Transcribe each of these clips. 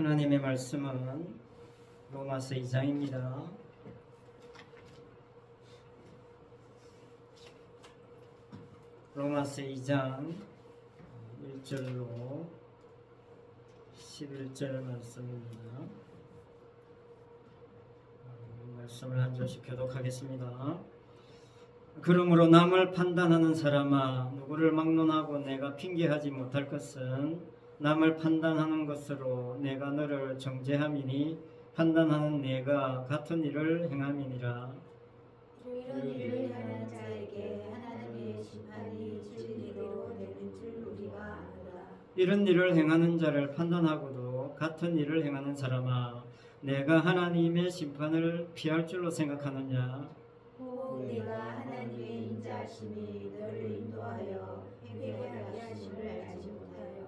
하나님의 말씀은 로마서 2장입니다. 로마서 2장 1절로 11절 말씀입니다. 말씀을 한 절씩 교독하겠습니다. 그러므로 남을 판단하는 사람아, 누구를 막론하고 내가 핑계하지 못할 것은 남을 판단하는 것으로 내가 너를 정죄함이니 판단하는 내가 같은 일을 행함이니라. 이런 일을 하는 자에게 하나님의 심판이 진리로 되는 줄 우리가 아노라. 이런 일을 행하는 자를 판단하고도 같은 일을 행하는 사람아, 내가 하나님의 심판을 피할 줄로 생각하느냐? 혹 내가 하나님의 인자하심이 너를 인도하여 회개하게 하심을 알지 못하여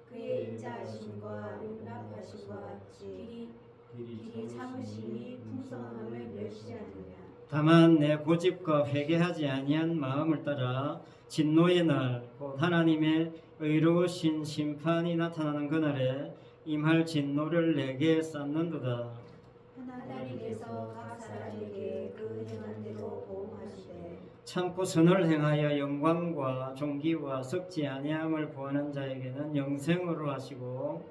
그의 인자하심과 용납하심과 같이 길이 참으심이 풍성함을 멸시하느냐. 다만 내 고집과 회개하지 아니한 마음을 따라 진노의 날, 곧 하나님의 의로우신 심판이 나타나는 그날에 임할 진노를 내게 쌓는도다. 하나님께서 각 사람에게 그 행한 대로 보응하시되 참고 선을 행하여 영광과 존귀와 썩지 아니함을 구하는 자에게는 영생으로 하시고,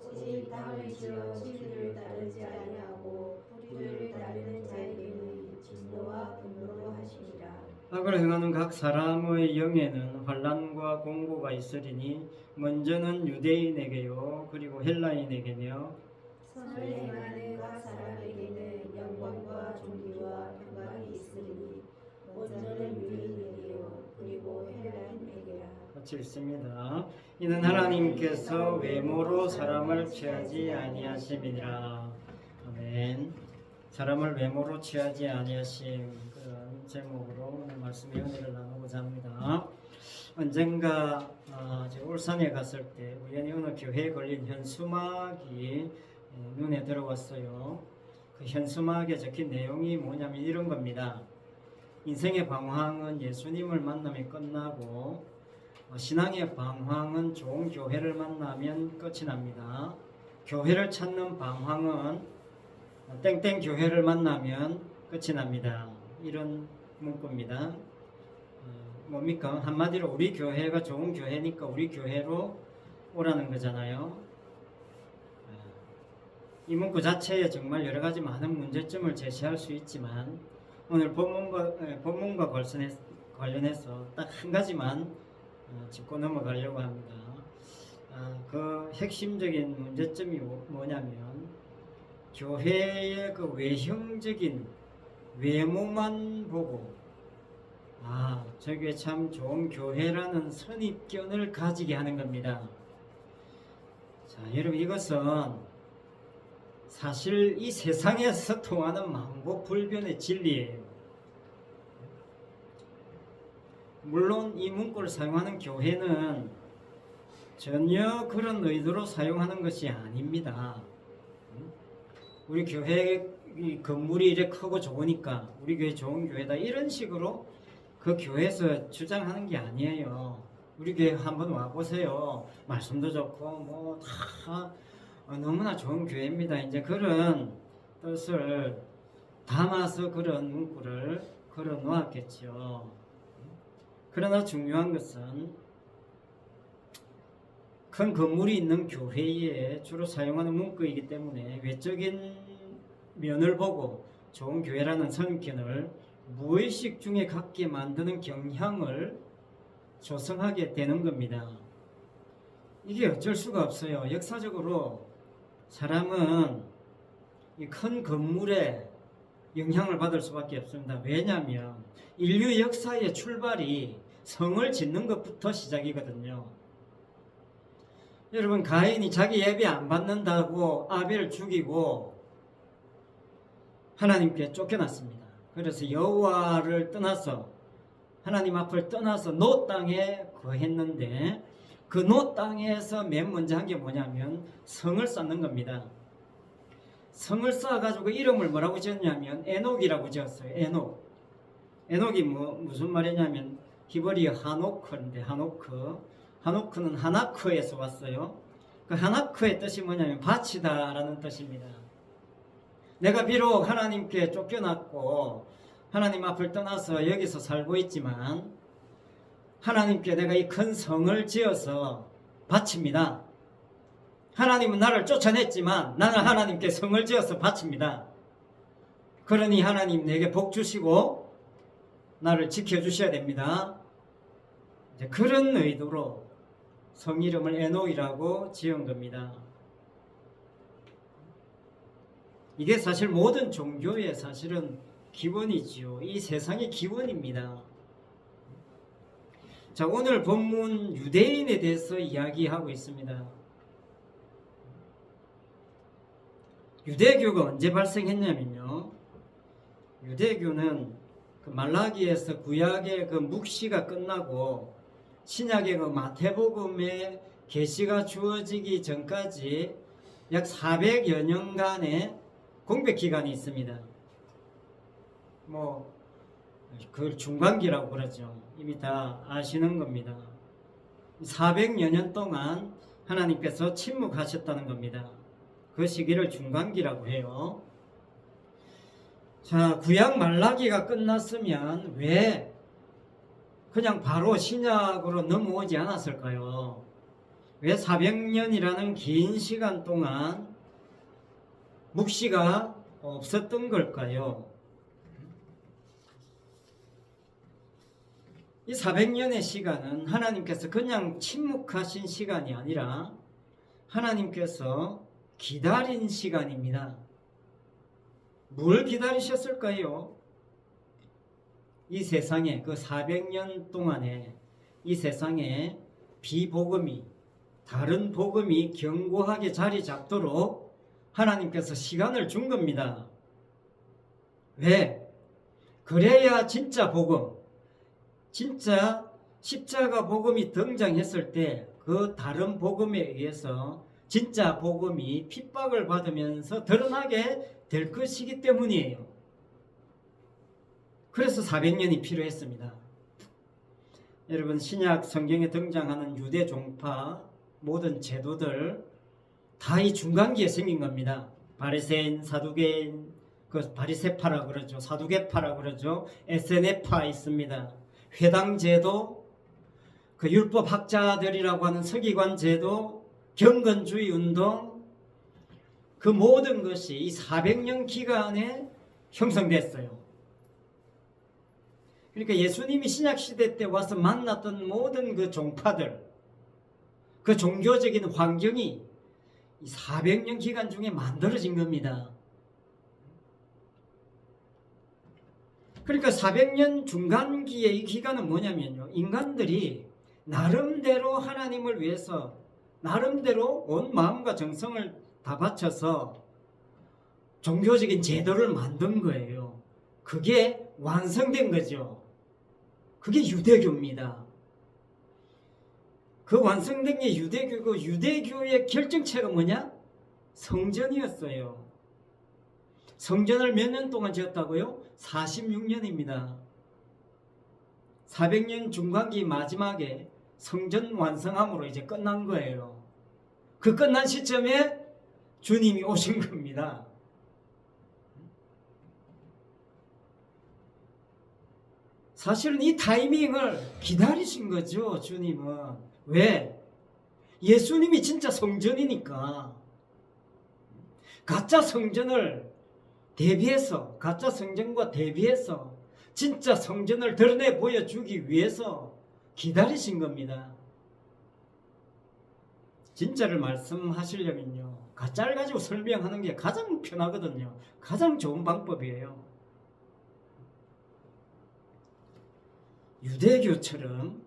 오직 땅을 지어 진리를 따르지 아니하고 불의를 따르는 자에게는 진노와 분노로 하시리라. 악을 행하는 각 사람의 영에는 환난과 공고가 있으리니 먼저는 유대인에게요 그리고 헬라인에게며 선을 행하는 각 사람에게는 영광과 존귀와 평강이 있으리니 먼저는 유대인에게요 그리고 헬라인에게라. 같이 읽습니다. 이는 하나님께서 외모로 사람을 취하지 아니하심이니라. 아멘. 사람을 외모로 취하지 아니하심, 그런 제목으로 오늘 말씀의 은혜를 나누고자 합니다. 언젠가 제가 울산에 갔을 때 우연히 어느 교회에 걸린 현수막이 눈에 들어왔어요. 그 현수막에 적힌 내용이 뭐냐면 이런 겁니다. 인생의 방황은 예수님을 만남에 끝나고 신앙의 방황은 좋은 교회를 만나면 끝이 납니다. 교회를 찾는 방황은 땡땡 교회를 만나면 끝이 납니다. 이런 문구입니다. 뭡니까? 한마디로 우리 교회가 좋은 교회니까 우리 교회로 오라는 거잖아요. 이 문구 자체에 정말 여러 가지 많은 문제점을 제시할 수 있지만 오늘 본문과 관련해서 딱 한 가지만 짚고 넘어가려고 합니다. 그 핵심적인 문제점이 뭐냐면 교회의 그 외형적인 외모만 보고 저게 참 좋은 교회라는 선입견을 가지게 하는 겁니다. 자, 여러분, 이것은 사실 이 세상에서 통하는 만고불변의 진리예요. 물론 이 문구를 사용하는 교회는 전혀 그런 의도로 사용하는 것이 아닙니다. 우리 교회 건물이 이렇게 크고 좋으니까 우리 교회 좋은 교회다, 이런 식으로 그 교회에서 주장하는 게 아니에요. 우리 교회 한번 와보세요. 말씀도 좋고 뭐 다 너무나 좋은 교회입니다. 이제 그런 뜻을 담아서 그런 문구를 걸어 놓았겠죠. 그러나 중요한 것은 큰 건물이 있는 교회에 주로 사용하는 문구이기 때문에 외적인 면을 보고 좋은 교회라는 선입견을 무의식 중에 갖게 만드는 경향을 조성하게 되는 겁니다. 이게 어쩔 수가 없어요. 역사적으로 사람은 이 큰 건물에 영향을 받을 수밖에 없습니다. 왜냐하면 인류 역사의 출발이 성을 짓는 것부터 시작이거든요. 여러분, 가인이 자기 예배 안 받는다고 아벨을 죽이고 하나님께 쫓겨났습니다. 그래서 여호와를 떠나서 하나님 앞을 떠나서 노 땅에 거했는데 그 노 땅에서 맨 먼저 한 게 뭐냐면 성을 쌓는 겁니다. 성을 쌓아가지고 이름을 뭐라고 지었냐면 에녹이라고 지었어요. 에녹이 무슨 말이냐면 히브리어 하노크인데 하노크는 하나크에서 왔어요. 그 하나크의 뜻이 뭐냐면 바치다라는 뜻입니다. 내가 비록 하나님께 쫓겨났고 하나님 앞을 떠나서 여기서 살고 있지만 하나님께 내가 이 큰 성을 지어서 바칩니다. 하나님은 나를 쫓아냈지만 나는 하나님께 성을 지어서 바칩니다. 그러니 하나님 내게 복 주시고 나를 지켜주셔야 됩니다. 이제 그런 의도로 성 이름을 에노이라고 지은 겁니다. 이게 사실 모든 종교의 사실은 기원이지요. 이 세상의 기원입니다. 자, 오늘 본문 유대인에 대해서 이야기하고 있습니다. 유대교가 언제 발생했냐면요. 유대교는 그 말라기에서 구약의 그 묵시가 끝나고 신약의 그 마태복음의 계시가 주어지기 전까지 약 400여 년간의 공백 기간이 있습니다. 그걸 중간기라고 그러죠. 이미 다 아시는 겁니다. 400여 년 동안 하나님께서 침묵하셨다는 겁니다. 그 시기를 중간기라고 해요. 자, 구약 말라기가 끝났으면 왜 그냥 바로 신약으로 넘어오지 않았을까요? 왜 400년이라는 긴 시간 동안 묵시가 없었던 걸까요? 이 400년의 시간은 하나님께서 그냥 침묵하신 시간이 아니라 하나님께서 기다린 시간입니다. 뭘 기다리셨을까요? 이 세상에 그 400년 동안에 이 세상에 비복음이 다른 복음이 견고하게 자리 잡도록 하나님께서 시간을 준 겁니다. 왜? 그래야 진짜 복음, 진짜 십자가 복음이 등장했을 때 그 다른 복음에 의해서 진짜 복음이 핍박을 받으면서 드러나게 될 것이기 때문이에요. 그래서 400년이 필요했습니다. 여러분, 신약 성경에 등장하는 유대 종파 모든 제도들 다 이 중간기에 생긴 겁니다. 바리새인, 사두개인, 그 바리새파라 그러죠. 사두개파라 그러죠. 에세네파 있습니다. 회당 제도, 그 율법 학자들이라고 하는 서기관 제도, 경건주의 운동, 그 모든 것이 이 400년 기간에 형성됐어요. 그러니까 예수님이 신약시대 때 와서 만났던 모든 그 종파들, 그 종교적인 환경이 이 400년 기간 중에 만들어진 겁니다. 그러니까 400년 중간기의 이 기간은 뭐냐면요. 인간들이 나름대로 하나님을 위해서 나름대로 온 마음과 정성을 다 바쳐서 종교적인 제도를 만든 거예요. 그게 완성된 거죠. 그게 유대교입니다. 그 완성된 게 유대교고 유대교의 결정체가 뭐냐? 성전이었어요. 성전을 몇 년 동안 지었다고요? 46년입니다. 400년 중간기 마지막에 성전 완성함으로 이제 끝난 거예요. 그 끝난 시점에 주님이 오신 겁니다. 사실은 이 타이밍을 기다리신 거죠, 주님은. 왜? 예수님이 진짜 성전이니까. 가짜 성전을 대비해서, 가짜 성전과 대비해서 진짜 성전을 드러내 보여주기 위해서 기다리신 겁니다. 진짜를 말씀하시려면요, 가짜를 가지고 설명하는 게 가장 편하거든요. 가장 좋은 방법이에요. 유대교처럼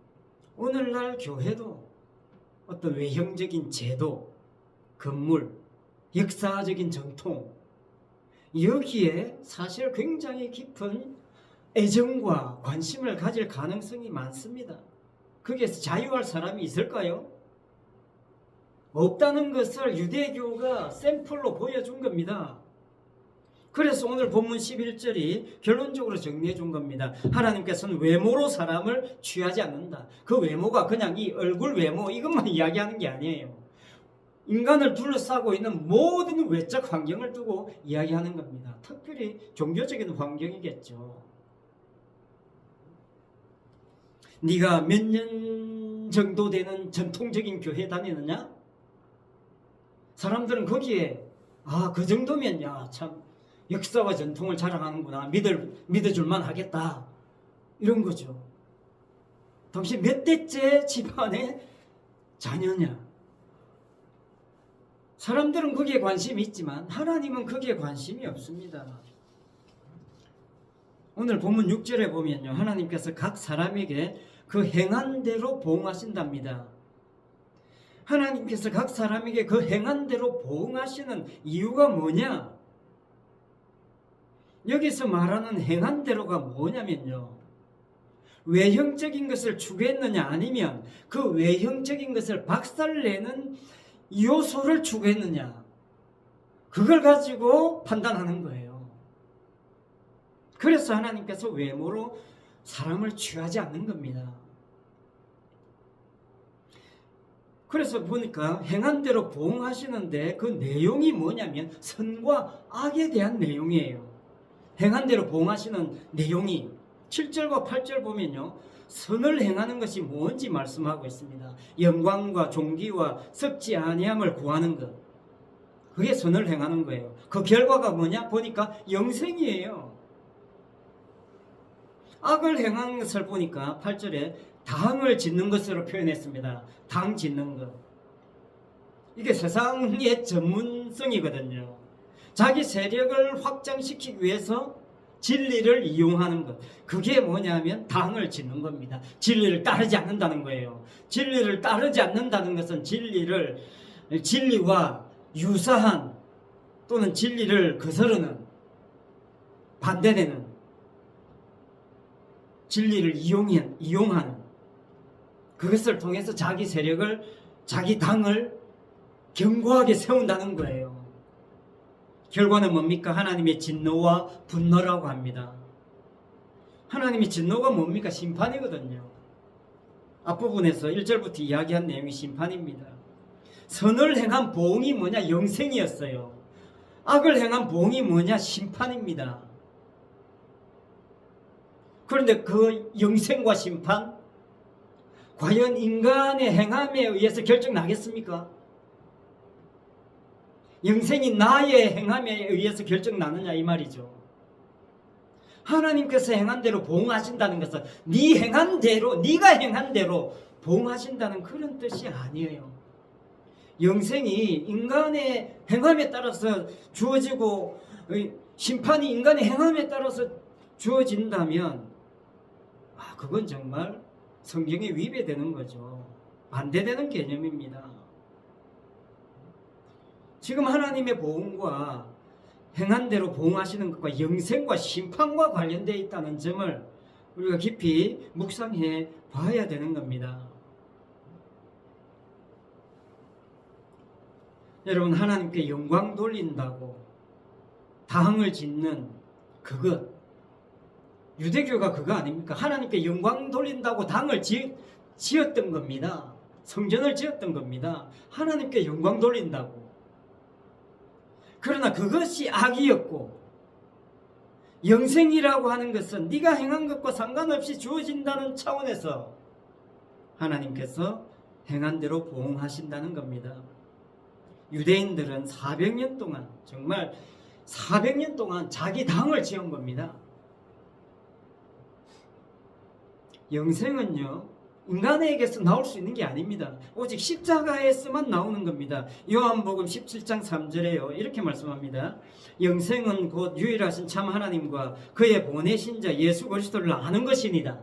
오늘날 교회도 어떤 외형적인 제도, 건물, 역사적인 전통, 여기에 사실 굉장히 깊은 애정과 관심을 가질 가능성이 많습니다. 거기에서 자유할 사람이 있을까요? 없다는 것을 유대교가 샘플로 보여준 겁니다. 그래서 오늘 본문 11절이 결론적으로 정리해 준 겁니다. 하나님께서는 외모로 사람을 취하지 않는다. 그 외모가 그냥 이 얼굴 외모 이것만 이야기하는 게 아니에요. 인간을 둘러싸고 있는 모든 외적 환경을 두고 이야기하는 겁니다. 특별히 종교적인 환경이겠죠. 네가 몇 년 정도 되는 전통적인 교회 다니느냐? 사람들은 거기에 그 정도면 참 역사와 전통을 자랑하는구나, 믿어줄만 하겠다, 이런 거죠. 당신 몇 대째 집안의 자녀냐? 사람들은 거기에 관심이 있지만 하나님은 거기에 관심이 없습니다. 오늘 본문 6절에 보면요, 하나님께서 각 사람에게 그 행한 대로 보응하신답니다. 하나님께서 각 사람에게 그 행한 대로 보응하시는 이유가 뭐냐? 여기서 말하는 행한 대로가 뭐냐면요, 외형적인 것을 추구했느냐, 아니면 그 외형적인 것을 박살내는 요소를 추구했느냐, 그걸 가지고 판단하는 거예요. 그래서 하나님께서 외모로 사람을 취하지 않는 겁니다. 그래서 보니까 행한 대로 보응하시는데 그 내용이 뭐냐면 선과 악에 대한 내용이에요. 행한 대로 보응하시는 내용이 7절과 8절 보면요, 선을 행하는 것이 뭔지 말씀하고 있습니다. 영광과 존귀와 썩지 아니함을 구하는 것, 그게 선을 행하는 거예요. 그 결과가 뭐냐? 보니까 영생이에요. 악을 행하는 것을 보니까 8절에 당을 짓는 것으로 표현했습니다. 당 짓는 것. 이게 세상의 전문성이거든요. 자기 세력을 확장시키기 위해서 진리를 이용하는 것, 그게 뭐냐면 당을 짓는 겁니다. 진리를 따르지 않는다는 거예요. 진리를 따르지 않는다는 것은 진리와 유사한 또는 진리를 거스르는, 반대되는, 진리를 이용하는, 그것을 통해서 자기 세력을, 자기 당을 견고하게 세운다는 거예요. 결과는 뭡니까? 하나님의 진노와 분노라고 합니다. 하나님의 진노가 뭡니까? 심판이거든요. 앞부분에서 1절부터 이야기한 내용이 심판입니다. 선을 행한 보응이 뭐냐? 영생이었어요. 악을 행한 보응이 뭐냐? 심판입니다. 그런데 그 영생과 심판, 과연 인간의 행함에 의해서 결정나겠습니까? 영생이 나의 행함에 의해서 결정나느냐, 이 말이죠. 하나님께서 행한 대로 보응하신다는 것은 네가 행한 대로 보응하신다는 그런 뜻이 아니에요. 영생이 인간의 행함에 따라서 주어지고 심판이 인간의 행함에 따라서 주어진다면 그건 정말 성경에 위배되는 거죠. 반대되는 개념입니다. 지금 하나님의 보응과 행한 대로 보응하시는 것과 영생과 심판과 관련되어 있다는 점을 우리가 깊이 묵상해 봐야 되는 겁니다. 여러분, 하나님께 영광 돌린다고 당을 짓는 그것, 유대교가 그거 아닙니까? 하나님께 영광 돌린다고 당을 지었던 겁니다. 성전을 지었던 겁니다. 하나님께 영광 돌린다고. 그러나 그것이 악이었고, 영생이라고 하는 것은 네가 행한 것과 상관없이 주어진다는 차원에서 하나님께서 행한 대로 보응하신다는 겁니다. 유대인들은 400년 동안, 정말 400년 동안 자기 당을 지은 겁니다. 영생은요, 인간에게서 나올 수 있는 게 아닙니다. 오직 십자가에서만 나오는 겁니다. 요한복음 17장 3절에요, 이렇게 말씀합니다. 영생은 곧 유일하신 참 하나님과 그의 보내신 자 예수 그리스도를 아는 것이니다.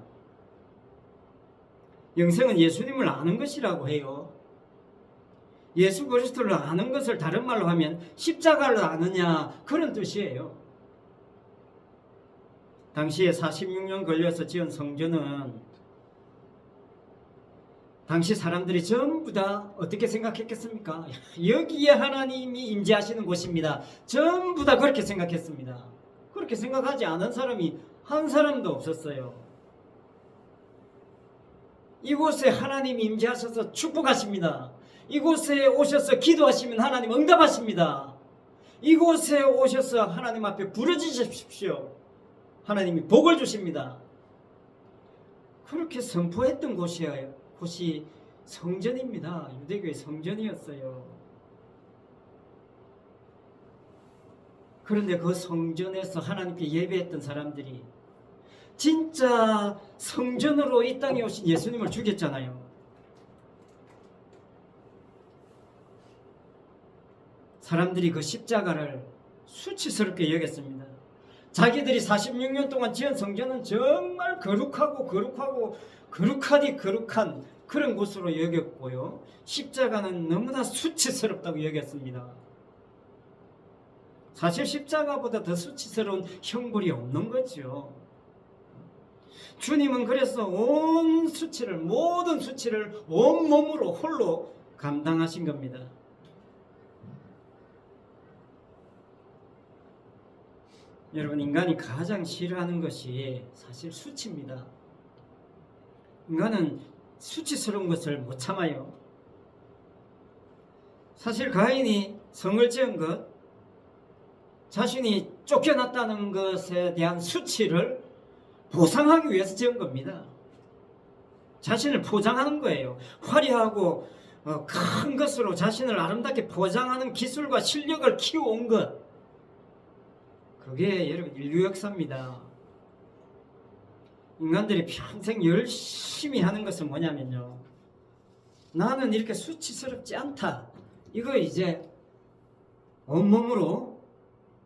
영생은 예수님을 아는 것이라고 해요. 예수 그리스도를 아는 것을 다른 말로 하면 십자가를 아느냐, 그런 뜻이에요. 당시에 46년 걸려서 지은 성전은 당시 사람들이 전부 다 어떻게 생각했겠습니까? 여기에 하나님이 임재하시는 곳입니다. 전부 다 그렇게 생각했습니다. 그렇게 생각하지 않은 사람이 한 사람도 없었어요. 이곳에 하나님이 임재하셔서 축복하십니다. 이곳에 오셔서 기도하시면 하나님 응답하십니다. 이곳에 오셔서 하나님 앞에 부르짖으십시오. 하나님이 복을 주십니다. 그렇게 선포했던 곳이 성전입니다. 유대교의 성전이었어요. 그런데 그 성전에서 하나님께 예배했던 사람들이 진짜 성전으로 이 땅에 오신 예수님을 죽였잖아요. 사람들이 그 십자가를 수치스럽게 여겼습니다. 자기들이 46년 동안 지은 성전은 정말 거룩하디 거룩한 그런 곳으로 여겼고요. 십자가는 너무나 수치스럽다고 여겼습니다. 사실 십자가보다 더 수치스러운 형벌이 없는 거죠. 주님은 그래서 모든 수치를 온몸으로 홀로 감당하신 겁니다. 여러분, 인간이 가장 싫어하는 것이 사실 수치입니다. 인간은 수치스러운 것을 못 참아요. 사실 가인이 성을 지은 것, 자신이 쫓겨났다는 것에 대한 수치를 보상하기 위해서 지은 겁니다. 자신을 포장하는 거예요. 화려하고 큰 것으로 자신을 아름답게 포장하는 기술과 실력을 키워온 것, 그게 여러분 인류 역사입니다. 인간들이 평생 열심히 하는 것은 뭐냐면요, 나는 이렇게 수치스럽지 않다, 이거 이제 온몸으로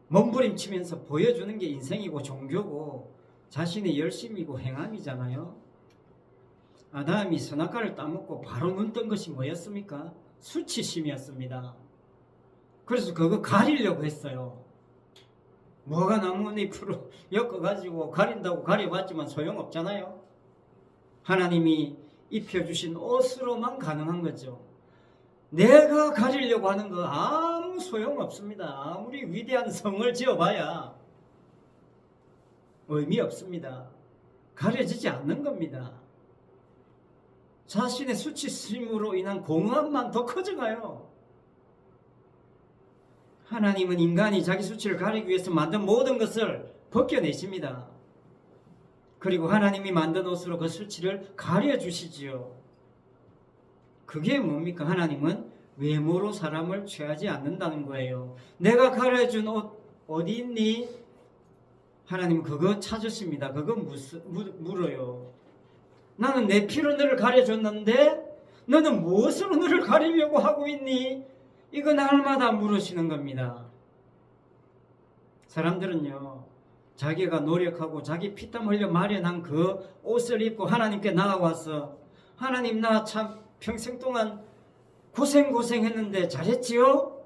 몸부림치면서 보여주는 게 인생이고 종교고 자신의 열심이고 행함이잖아요. 아담이 선악과를 따먹고 바로 눈 뜬 것이 뭐였습니까? 수치심이었습니다. 그래서 그거 가리려고 했어요. 뭐가 나뭇잎으로 엮어가지고 가린다고 가려봤지만 소용없잖아요. 하나님이 입혀주신 옷으로만 가능한 거죠. 내가 가리려고 하는 거 아무 소용없습니다. 아무리 위대한 성을 지어봐야 의미 없습니다. 가려지지 않는 겁니다. 자신의 수치심으로 인한 공허함만 더 커져가요. 하나님은 인간이 자기 수치를 가리기 위해서 만든 모든 것을 벗겨내십니다. 그리고 하나님이 만든 옷으로 그 수치를 가려주시지요. 그게 뭡니까? 하나님은 외모로 사람을 취하지 않는다는 거예요. 내가 가려준 옷 어디 있니? 하나님은 그거 찾으십니다. 그거 물어요. 나는 내 피로 너를 가려줬는데 너는 무엇으로 너를 가리려고 하고 있니? 이거 날마다 물으시는 겁니다. 사람들은요, 자기가 노력하고 자기 피땀 흘려 마련한 그 옷을 입고 하나님께 나아와서 하나님, 나 참 평생 동안 고생했는데 잘했지요?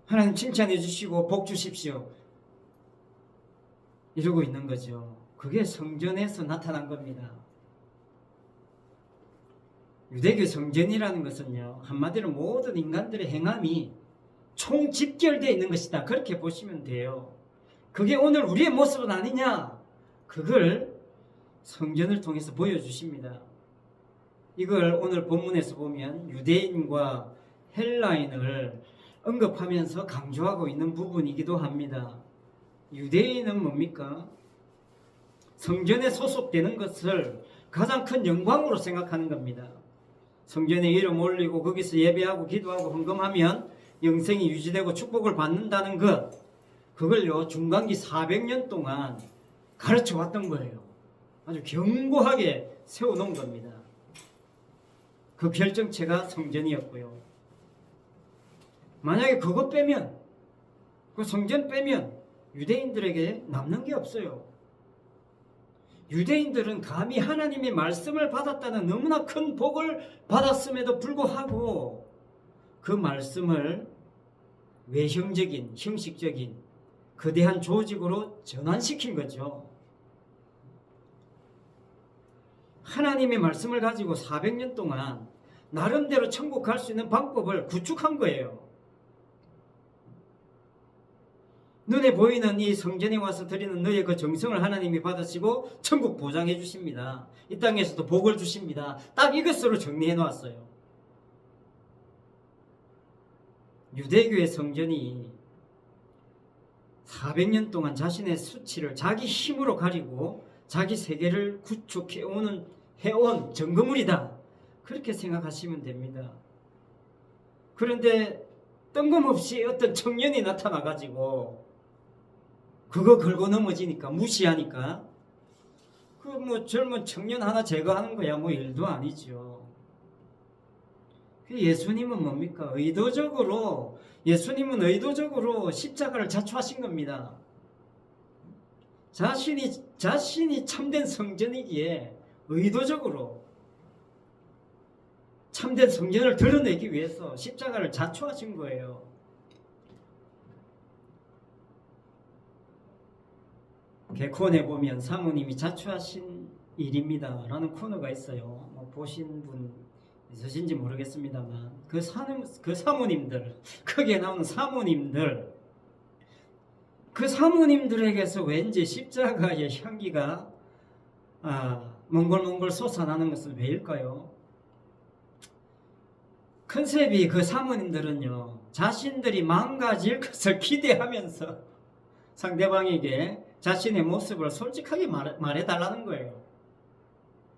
하나님 칭찬해 주시고 복 주십시오, 이러고 있는 거죠. 그게 성전에서 나타난 겁니다. 유대교 성전이라는 것은요, 한마디로 모든 인간들의 행함이 총집결되어 있는 것이다, 그렇게 보시면 돼요. 그게 오늘 우리의 모습은 아니냐, 그걸 성전을 통해서 보여주십니다. 이걸 오늘 본문에서 보면 유대인과 헬라인을 언급하면서 강조하고 있는 부분이기도 합니다. 유대인은 뭡니까? 성전에 소속되는 것을 가장 큰 영광으로 생각하는 겁니다. 성전에 이름 올리고 거기서 예배하고 기도하고 헌금하면 영생이 유지되고 축복을 받는다는 것, 그걸요 중간기 400년 동안 가르쳐 왔던 거예요. 아주 견고하게 세워놓은 겁니다. 그 결정체가 성전이었고요. 만약에 그것 빼면, 그 성전 빼면 유대인들에게 남는 게 없어요. 유대인들은 감히 하나님의 말씀을 받았다는 너무나 큰 복을 받았음에도 불구하고 그 말씀을 외형적인, 형식적인 거대한 조직으로 전환시킨 거죠. 하나님의 말씀을 가지고 400년 동안 나름대로 천국 갈 수 있는 방법을 구축한 거예요. 눈에 보이는 이 성전에 와서 드리는 너의 그 정성을 하나님이 받으시고 천국 보장해 주십니다. 이 땅에서도 복을 주십니다. 딱 이것으로 정리해 놓았어요. 유대교의 성전이 400년 동안 자신의 수치를 자기 힘으로 가리고 자기 세계를 구축해온 증거물이다. 그렇게 생각하시면 됩니다. 그런데 뜬금없이 어떤 청년이 나타나가지고 그거 걸고 넘어지니까, 무시하니까 그 뭐 젊은 청년 하나 제거하는 거야 뭐 일도 아니죠. 예수님은 뭡니까? 예수님은 의도적으로 십자가를 자초하신 겁니다. 자신이 참된 성전이기에 의도적으로 참된 성전을 드러내기 위해서 십자가를 자초하신 거예요. 개콘에 보면 사모님이 자초하신 일입니다 라는 코너가 있어요. 뭐 보신 분 있으신지 모르겠습니다만 그 사모님들, 거기에 나오는 사모님들, 그 사모님들에게서 왠지 십자가의 향기가 몽골몽골 솟아나는 것은 왜일까요? 컨셉이 그 사모님들은요, 자신들이 망가질 것을 기대하면서 상대방에게 자신의 모습을 솔직하게 말해달라는 거예요.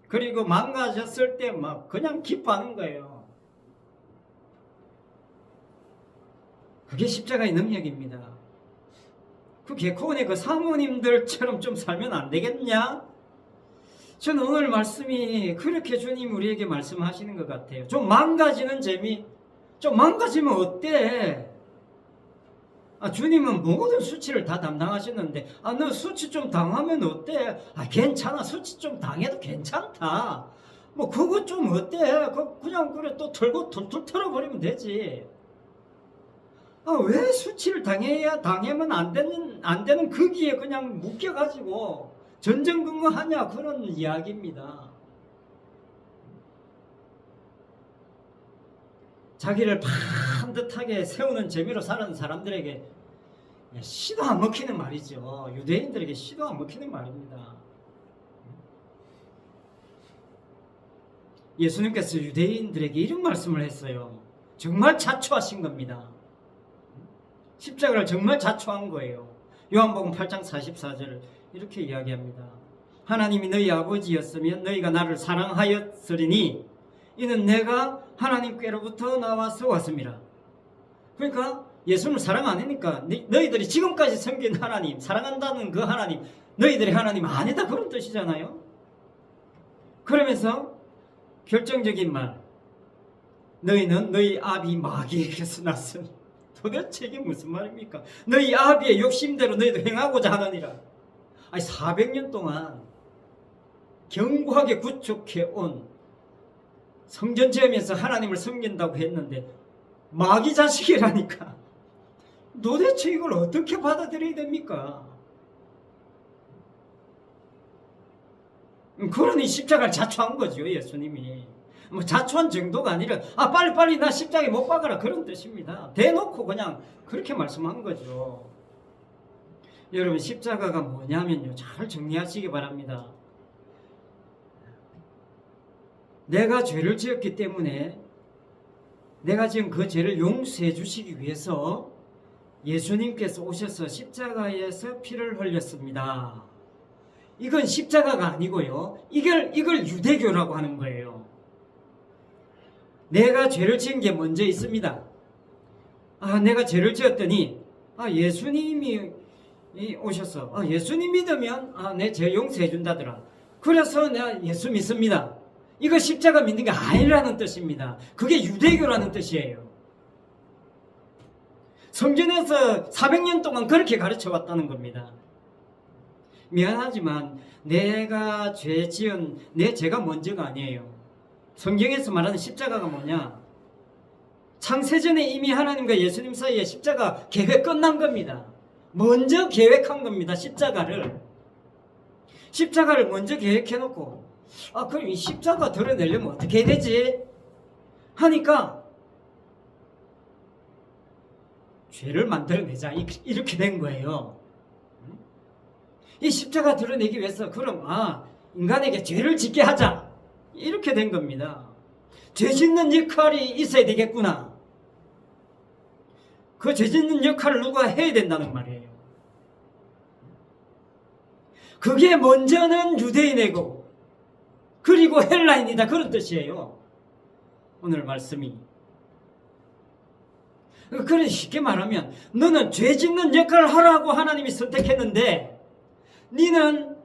그리고 망가졌을 때 막 그냥 기뻐하는 거예요. 그게 십자가의 능력입니다. 그 개콘의 그 사모님들처럼 좀 살면 안 되겠냐? 저는 오늘 말씀이 그렇게 주님 우리에게 말씀하시는 것 같아요. 좀 망가지는 재미, 좀 망가지면 어때? 주님은 모든 수치를 다 담당하셨는데, 너 수치 좀 당하면 어때? 괜찮아. 수치 좀 당해도 괜찮다. 뭐, 그거 좀 어때? 그냥 그래 또 털고 툴툴 털어버리면 되지. 왜 수치를 당하면 안 되는 거기에 그냥 묶여가지고 전전긍긍하냐? 그런 이야기입니다. 자기를 반듯하게 세우는 재미로 사는 사람들에게 시도 안 먹히는 말이죠. 유대인들에게 시도 안 먹히는 말입니다. 예수님께서 유대인들에게 이런 말씀을 했어요. 정말 자초하신 겁니다. 십자가를 정말 자초한 거예요. 요한복음 8장 44절 이렇게 이야기합니다. 하나님이 너희 아버지였으면 너희가 나를 사랑하였으리니 이는 내가 하나님께로부터 나와서 왔습니다. 그러니까 예수님을 사랑 안 하니까 너희들이 지금까지 섬긴 하나님, 사랑한다는 그 하나님, 너희들의 하나님 아니다, 그런 뜻이잖아요. 그러면서 결정적인 말, 너희는 너희 아비 마귀에게서 났으니. 도대체 이게 무슨 말입니까? 너희 아비의 욕심대로 너희도 행하고자 하느니라. 400년 동안 견고하게 구축해온 성전 지으면서 하나님을 섬긴다고 했는데 마귀 자식이라니까. 도대체 이걸 어떻게 받아들여야 됩니까? 그러니 십자가를 자초한 거죠, 예수님이. 뭐 자초한 정도가 아니라 빨리 나 십자가에 못 박아라, 그런 뜻입니다. 대놓고 그냥 그렇게 말씀한 거죠. 여러분, 십자가가 뭐냐면요, 잘 정리하시기 바랍니다. 내가 죄를 지었기 때문에 내가 지은 그 죄를 용서해 주시기 위해서 예수님께서 오셔서 십자가에서 피를 흘렸습니다. 이건 십자가가 아니고요, 이걸 유대교라고 하는 거예요. 내가 죄를 지은 게 먼저 있습니다. 내가 죄를 지었더니 예수님이 오셔서 예수님 믿으면 내 죄 용서해 준다더라. 그래서 내가 예수 믿습니다. 이거 십자가 믿는 게 아니라는 뜻입니다. 그게 유대교라는 뜻이에요. 성전에서 400년 동안 그렇게 가르쳐 왔다는 겁니다. 미안하지만 내가 죄 지은 내 죄가 먼저가 아니에요. 성경에서 말하는 십자가가 뭐냐? 창세전에 이미 하나님과 예수님 사이에 십자가 계획 끝난 겁니다. 먼저 계획한 겁니다. 십자가를 먼저 계획해놓고 그럼 이 십자가 드러내려면 어떻게 해야 되지? 하니까 죄를 만들어내자, 이렇게 된 거예요. 이 십자가 드러내기 위해서 그럼 인간에게 죄를 짓게 하자, 이렇게 된 겁니다. 죄 짓는 역할이 있어야 되겠구나. 그 죄 짓는 역할을 누가 해야 된다는 말이에요. 그게 먼저는 유대인이고 그리고 헬라인이다, 그런 뜻이에요. 오늘 말씀이. 그래, 쉽게 말하면 너는 죄 짓는 역할을 하라고 하나님이 선택했는데 너는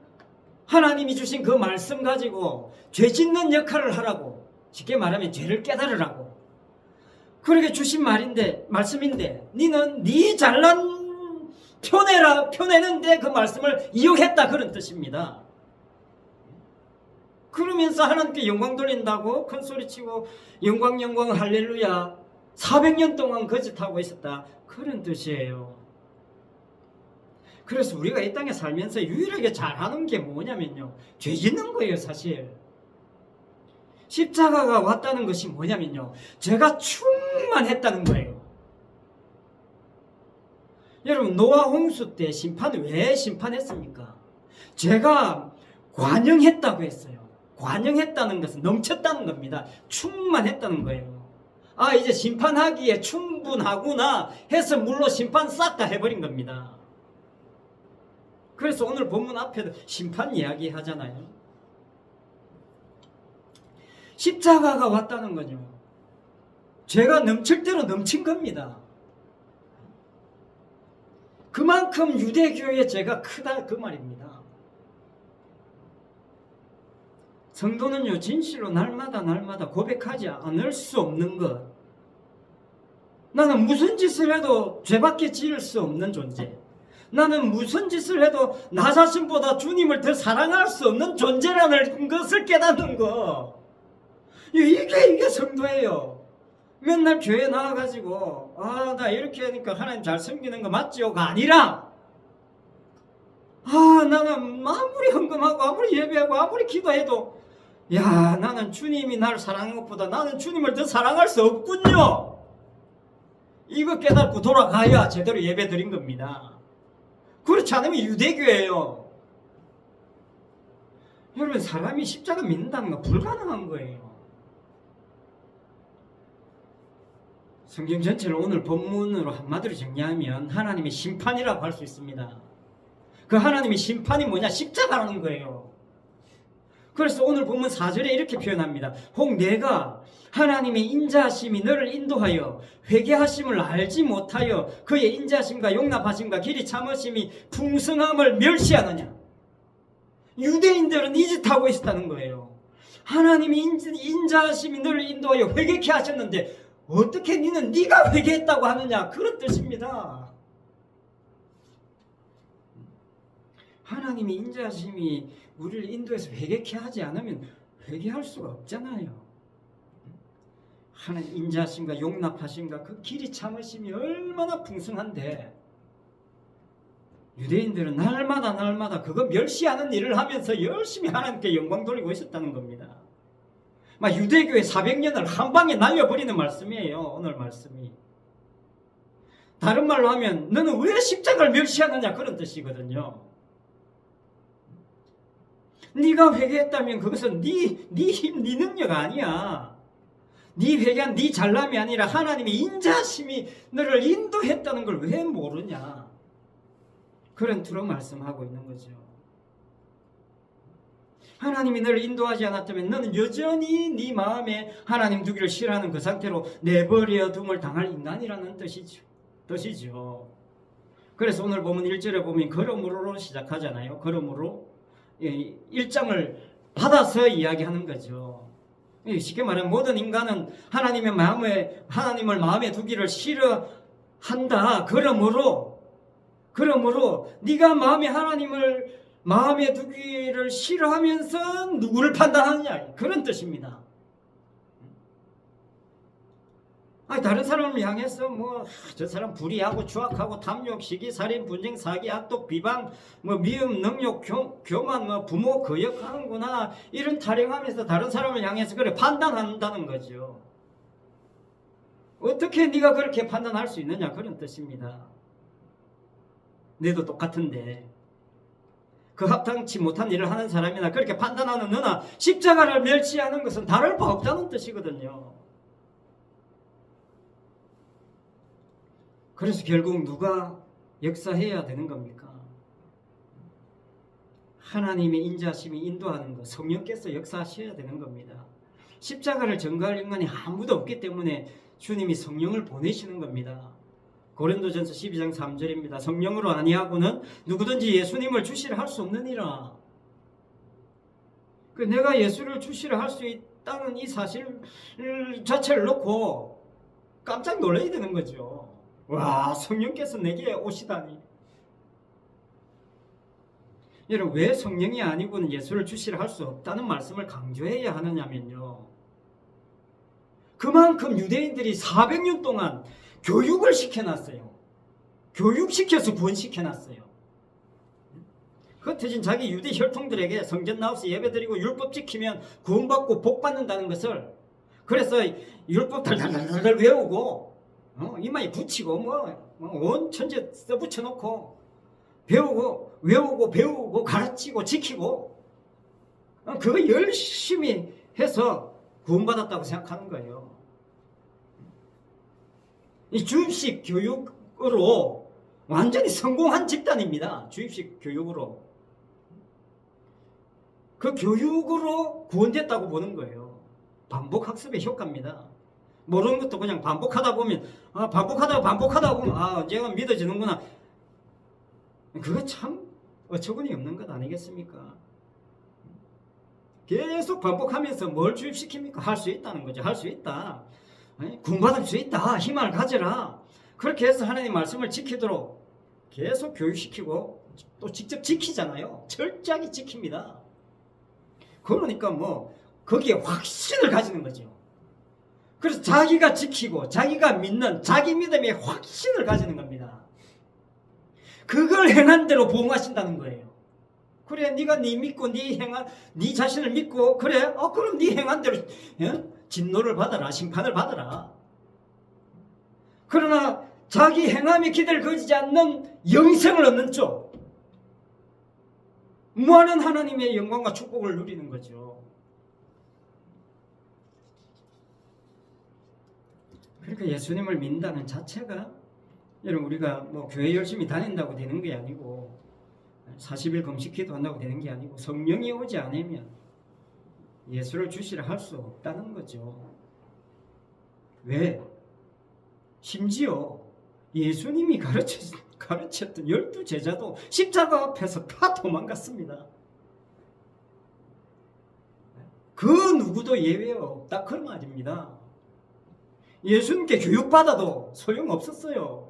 하나님이 주신 그 말씀 가지고 죄 짓는 역할을 하라고, 쉽게 말하면 죄를 깨달으라고 그렇게 주신 말씀인데 너는 네 잘난 표내는데 그 말씀을 이용했다, 그런 뜻입니다. 그러면서 하나님께 영광 돌린다고 큰 소리치고 영광 할렐루야 400년 동안 거짓하고 있었다, 그런 뜻이에요. 그래서 우리가 이 땅에 살면서 유일하게 잘하는 게 뭐냐면요, 죄 짓는 거예요. 사실 십자가가 왔다는 것이 뭐냐면요, 죄가 충만했다는 거예요. 여러분, 노아 홍수 때 왜 심판했습니까? 죄가 관영했다고 했어요. 관영했다는 것은 넘쳤다는 겁니다. 충만했다는 거예요. 아, 이제 심판하기에 충분하구나 해서 물로 심판 싹 다 해버린 겁니다. 그래서 오늘 본문 앞에도 심판 이야기 하잖아요. 십자가가 왔다는 거죠. 죄가 넘칠 대로 넘친 겁니다. 그만큼 유대교의 죄가 크다, 그 말입니다. 성도는요, 진실로 날마다 고백하지 않을 수 없는 것. 나는 무슨 짓을 해도 죄밖에 지을 수 없는 존재. 나는 무슨 짓을 해도 나 자신보다 주님을 더 사랑할 수 없는 존재라는 것을 깨닫는 거. 이게 성도예요. 맨날 교회 나와가지고 나 이렇게 하니까 하나님 잘 섬기는 거 맞지요가 아니라, 나는 아무리 헌금하고 아무리 예배하고 아무리 기도해도 나는 주님이 나를 사랑하는 것보다 나는 주님을 더 사랑할 수 없군요. 이거 깨닫고 돌아가야 제대로 예배 드린 겁니다. 그렇지 않으면 유대교예요. 여러분, 사람이 십자가 믿는다는 건 불가능한 거예요. 성경 전체를 오늘 본문으로 한마디로 정리하면 하나님의 심판이라고 할 수 있습니다. 그 하나님의 심판이 뭐냐? 십자가라는 거예요. 그래서 오늘 본문 4절에 이렇게 표현합니다. 혹 내가 하나님의 인자하심이 너를 인도하여 회개하심을 알지 못하여 그의 인자하심과 용납하심과 길이 참으심이 풍성함을 멸시하느냐? 유대인들은 이 짓 하고 있었다는 거예요. 하나님이 인자하심이 너를 인도하여 회개케 하셨는데 어떻게 네가 회개했다고 하느냐, 그런 뜻입니다. 하나님이 인자하심이 우리를 인도해서 회개케 하지 않으면 회개할 수가 없잖아요. 하나님 인자하심과 용납하심과 그 길이 참으심이 얼마나 풍성한데 유대인들은 날마다 그거 멸시하는 일을 하면서 열심히 하나님께 영광 돌리고 있었다는 겁니다. 막 유대교의 400년을 한 방에 날려버리는 말씀이에요, 오늘 말씀이. 다른 말로 하면 너는 왜 십자가를 멸시하느냐, 그런 뜻이거든요. 네가 회개했다면 그것은 네 힘, 네 능력 아니야. 네 회개한 네 잘남이 아니라 하나님의 인자심이 너를 인도했다는 걸 왜 모르냐, 그런 투로 말씀하고 있는 거죠. 하나님이 너를 인도하지 않았다면 너는 여전히 네 마음에 하나님 두기를 싫어하는 그 상태로 내버려 둠을 당할 인간이라는 뜻이죠. 그래서 오늘 보면 1절에 보면 그러므로 시작하잖아요. 그러므로 1장을 받아서 이야기하는 거죠. 쉽게 말하면 모든 인간은 하나님을 마음에 두기를 싫어한다. 그러므로 네가 하나님을 마음에 두기를 싫어하면서 누구를 판단하느냐, 그런 뜻입니다. 다른 사람을 향해서 저 사람 불의하고 추악하고 탐욕, 시기, 살인, 분쟁, 사기, 악독, 비방, 미움, 능욕, 교만, 부모 거역하는구나, 이런 타령하면서 다른 사람을 향해서 그래 판단한다는 거죠. 어떻게 네가 그렇게 판단할 수 있느냐, 그런 뜻입니다. 너도 똑같은데 그 합당치 못한 일을 하는 사람이나 그렇게 판단하는 너나 십자가를 멸시하는 것은 다를 바 없다는 뜻이거든요. 그래서 결국 누가 역사해야 되는 겁니까? 하나님의 인자심이 인도하는 것, 성령께서 역사하셔야 되는 겁니다. 십자가를 전가할 인간이 아무도 없기 때문에 주님이 성령을 보내시는 겁니다. 고린도전서 12장 3절입니다. 성령으로 아니하고는 누구든지 예수님을 주시라 할 수 없느니라. 내가 예수를 주시라 할 수 있다는 이 사실 자체를 놓고 깜짝 놀라야 되는 거죠. 와, 성령께서 내게 오시다니. 여러분, 왜 성령이 아니고는 예수를 주시라 할 수 없다는 말씀을 강조해야 하느냐면요, 그만큼 유대인들이 400년 동안 교육을 시켜놨어요. 교육시켜서 구원시켜놨어요. 흩어진 자기 유대 혈통들에게 성전 나와서 예배드리고 율법 지키면 구원받고 복받는다는 것을, 그래서 율법 달달달달 외우고 이마에 붙이고 온 천재 써붙여놓고 배우고 외우고 배우고 가르치고 지키고 그거 열심히 해서 구원받았다고 생각하는 거예요. 이 주입식 교육으로 완전히 성공한 집단입니다. 주입식 교육으로. 그 교육으로 구원됐다고 보는 거예요. 반복학습의 효과입니다. 모르는 것도 그냥 반복하다 보면 반복하다 보면 언젠가 믿어지는구나. 그거 참 어처구니 없는 것 아니겠습니까? 계속 반복하면서 뭘 주입시킵니까? 할 수 있다는 거죠. 할 수 있다. 구원받을 수 있다. 희망을 가져라. 그렇게 해서 하나님 말씀을 지키도록 계속 교육시키고 또 직접 지키잖아요. 철저하게 지킵니다. 그러니까 거기에 확신을 가지는 거죠. 그래서 자기가 지키고 자기가 믿는 자기 믿음에 확신을 가지는 겁니다. 그걸 행한 대로 보응하신다는 거예요. 그래, 네가 네 믿고 네 자신을 믿고 그래, 그럼 네 행한 대로 진노를 받아라, 심판을 받아라. 그러나 자기 행함에 기대를 거지지 않는 영생을 얻는 쪽, 무한한 하나님의 영광과 축복을 누리는 거죠. 그러니까 예수님을 믿는다는 자체가, 여러분, 우리가 교회 열심히 다닌다고 되는 게 아니고 40일 금식기도 한다고 되는 게 아니고 성령이 오지 않으면 예수를 주시라 할 수 없다는 거죠. 왜? 심지어 예수님이 가르쳤던 12제자도 십자가 앞에서 다 도망갔습니다. 그 누구도 예외 없다, 그런 말입니다. 예수님께 교육받아도 소용없었어요.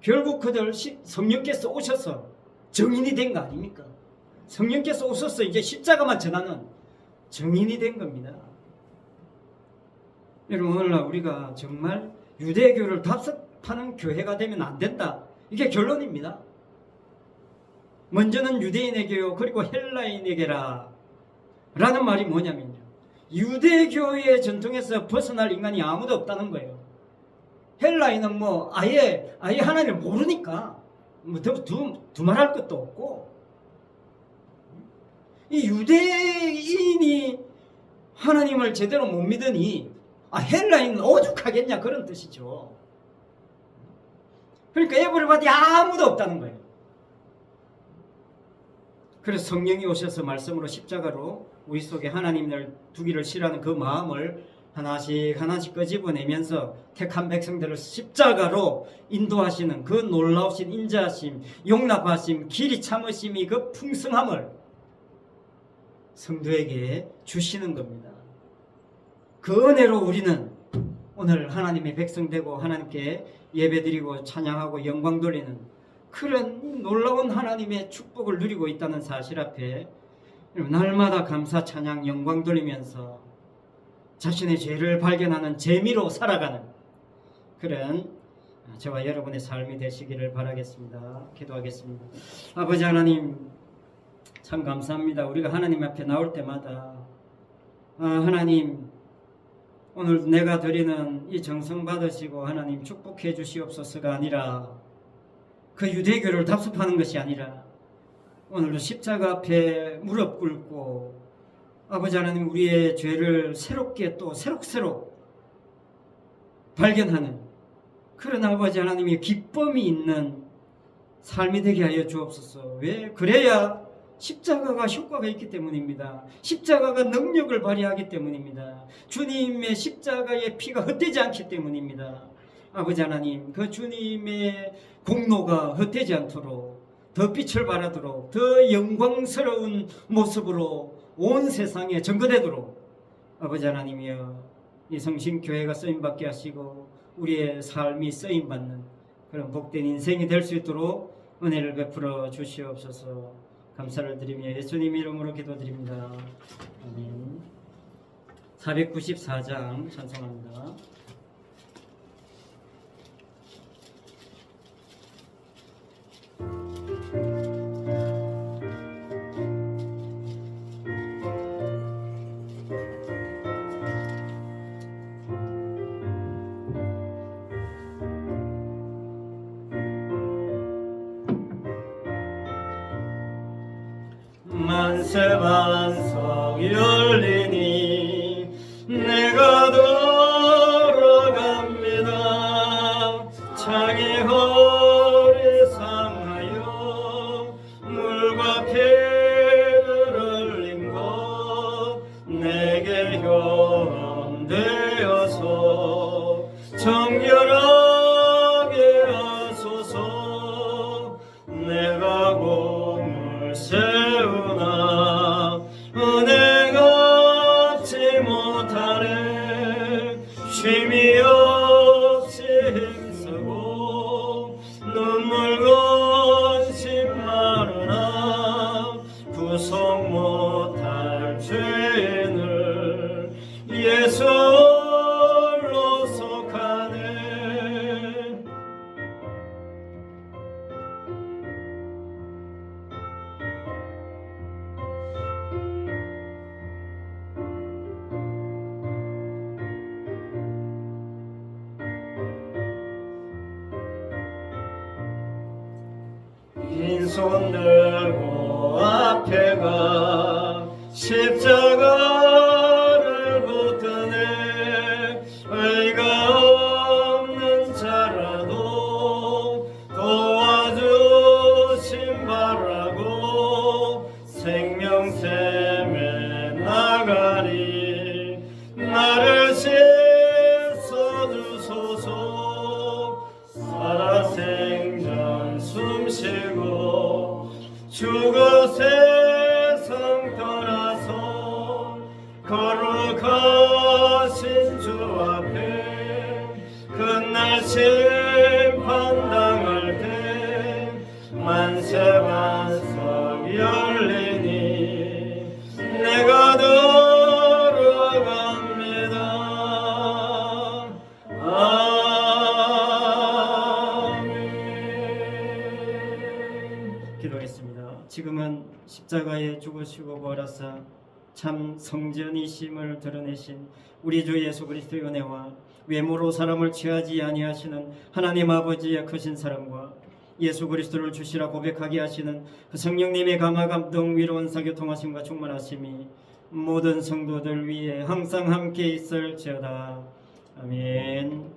결국 그들 성령께서 오셔서 정인이 된 거 아닙니까? 성령께서 오셔서 이제 십자가만 전하는 정인이 된 겁니다. 여러분, 오늘날 우리가 정말 유대교를 답습하는 교회가 되면 안 된다, 이게 결론입니다. 먼저는 유대인에게요, 그리고 헬라인에게라 라는 말이 뭐냐면요, 유대교의 전통에서 벗어날 인간이 아무도 없다는 거예요. 헬라인은 아예 하나님을 모르니까 두말할 것도 없고, 이 유대인이 하나님을 제대로 못 믿으니 헬라인은 오죽하겠냐, 그런 뜻이죠. 그러니까 에브리바디 아무도 없다는 거예요. 그래서 성령이 오셔서 말씀으로 십자가로 우리 속에 하나님을 두기를 싫어하는 그 마음을 하나씩 끄집어내면서 택한 백성들을 십자가로 인도하시는 그 놀라우신 인자하심, 용납하심, 길이 참으심이 그 풍성함을 성도에게 주시는 겁니다. 그 은혜로 우리는 오늘 하나님의 백성 되고 하나님께 예배드리고 찬양하고 영광 돌리는 그런 놀라운 하나님의 축복을 누리고 있다는 사실 앞에 날마다 감사 찬양 영광 돌리면서 자신의 죄를 발견하는 재미로 살아가는 그런 저와 여러분의 삶이 되시기를 바라겠습니다. 기도하겠습니다. 아버지 하나님, 참 감사합니다. 우리가 하나님 앞에 나올 때마다 하나님, 오늘 내가 드리는 이 정성 받으시고 하나님 축복해 주시옵소서가 아니라, 그 유대교를 답습하는 것이 아니라 오늘도 십자가 앞에 무릎 꿇고 아버지 하나님, 우리의 죄를 새롭게 또 새록새록 발견하는 그런 아버지 하나님의 기쁨이 있는 삶이 되게 하여 주옵소서. 왜? 그래야 십자가가 효과가 있기 때문입니다. 십자가가 능력을 발휘하기 때문입니다. 주님의 십자가의 피가 헛되지 않기 때문입니다. 아버지 하나님, 그 주님의 공로가 헛되지 않도록 더 빛을 발하도록 더 영광스러운 모습으로 온 세상에 전거되도록 아버지 하나님이여 이 성심교회가 쓰임받게 하시고 우리의 삶이 쓰임받는 그런 복된 인생이 될 수 있도록 은혜를 베풀어 주시옵소서. 감사를 드리며 예수님 이름으로 기도드립니다. 아멘. 494장 찬송합니다. 만세만석 열리니 내가 돌아갑니다. 자기 허리 상하여 물과 피를 흘린 것 내게 혈험되어서 정결하게 하소서. 내가 공을 세우나 은혜 갚지 못하네. 쉼이 없이 힘쓰고 눈물 건심 많으나 구속 못할 죄인을 예수 홀로 속하네. 빈손 들고 앞에 가 십자가를 붙드네. 의가 없는 자라도 도와주심 바라고 생명샘에 나가리. 나를 씻어주소서. 살아 생전 숨쉬고 죽어 세상 떠나서 거룩하신 주 앞에 그날 심판당할 때 만세만석 열리니 내가 돌아갑니다. 기도했습니다. 지금은 십자가에 죽으시고 부활하사 참 성전이심을 드러내신 우리 주 예수 그리스도의 은혜와 외모로 사람을 취하지 아니하시는 하나님 아버지의 크신 사랑과 예수 그리스도를 주시라 고백하게 하시는 그 성령님의 감화 감동 위로원 사교통하심과 충만하심이 모든 성도들 위에 항상 함께 있을지어다. 아멘.